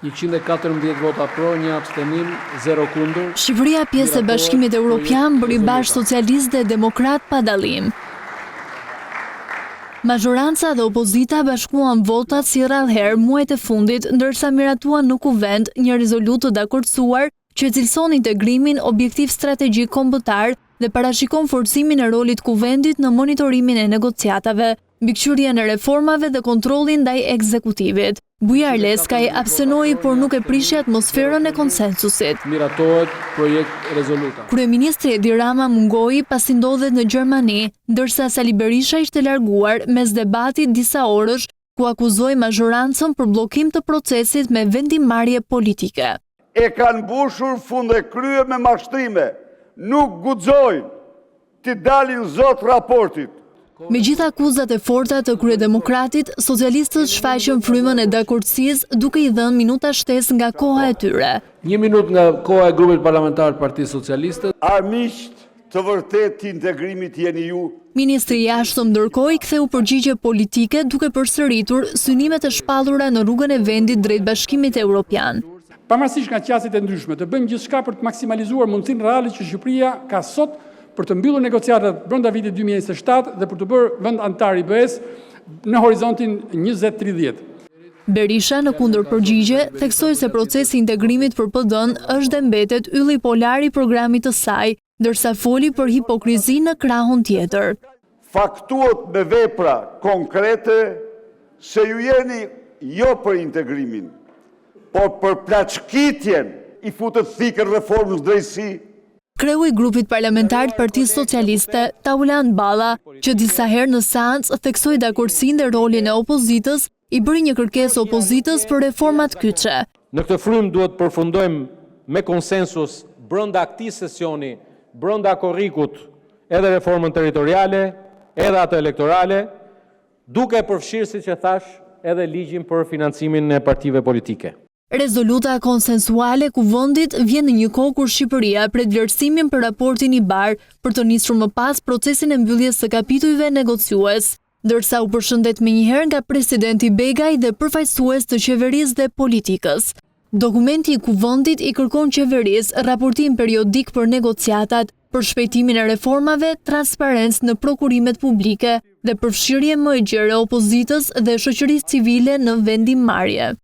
114 vota pro, 1 abstenim, 0 kundër. Shqipëria, pjesë e Bashkimit Evropian, bëri bashkë socialist dhe demokrat pa dallim. Mazhoranca dhe opozita bashkuan votat si rrallëherë muajt e fundit, ndërsa miratuan në kuvend një rezolutë të dakordsuar që cilëson integrimin, objektiv strategjik kombëtar dhe parashikon forcimin e rolit kuvendit në monitorimin e negociatave, mbikëqyrjen e reformave dhe kontrollin ndaj ekzekutivit. Bujar Leskaj abstenoi, por nuk e prishi atmosferën e konsensusit. Miratohet projekt rezoluta. Kryeministri Edi Rama mungoi pasi ndodhet në Gjermani, ndërsa Sali Berisha ishte larguar mes debatit disa orësh ku akuzoi mazhorancën për bllokim të procesit me vendimarrje politike. E kanë mbushur funde krye me mashtrime, nuk guxojnë të dalin zot raportit. Me gjitha akuzat e forta të kryedemokratit, socialistët shfaqën frymën e dakordësisë duke i dhënë minuta shtesë nga koha e tyre. 1 minutë nga koha e grupit parlamentar të Partisë Socialiste. Armiqt të vërtet të integrimit jeni ju. Ministri i Jashtëm ndërkohë ktheu përgjigje politike duke përsëritur synimet e shpallura në rrugën e vendit drejt Bashkimit Evropian. Pavarësisht nga qasjet e ndryshme, të bëjmë gjithçka për të maksimalizuar mundësinë reale që Shqipëria ka sot për të mbyllur negociatat brenda vitit 2027 dhe për të bërë vend antar i BE-s në horizontin 2030. Berisha në kundërpërgjigje theksoi se procesi i integrimit për PD-n është dhe mbetet ylli polar i programit të saj, ndërsa foli për hipokrizi në krahun tjetër. Faktuot me vepra konkrete se ju jeni jo për integrimin, por për plaçkitjen i futët thikër reformës drejtësi. Kreu i grupit parlamentar të Partisë Socialiste, Taulan Balla, që disa herë në seancë theksoi dakordsinë dhe rolin e opozitës, i bëri një kërkesë opozitës për reforma të kyçe. Në këtë frymë duhet përfundojmë me konsensus brenda këtij sesioni, brenda korrikut, edhe reformën territoriale, edhe atë elektorale, duke përfshirë, siç e thash, edhe ligjin për financimin e partive politike. Rezoluta konsensuale kuvendit vjen në një kohë kur Shqipëria pret vlerësimin për raportin i bar për të nisur më pas procesin e mbylljes së kapitujve negociues, ndërsa u përshëndet menjëherë nga presidenti Begaj dhe përfaqësues të qeverisë dhe politikës. Dokumenti i kuvendit i kërkon qeverisë raportim periodik për negociatat, për shpejtimin e reformave, transparencë në prokurimet publike dhe përfshirje më e gjerë e opozitës dhe shoqërisë civile në vendimmarrje.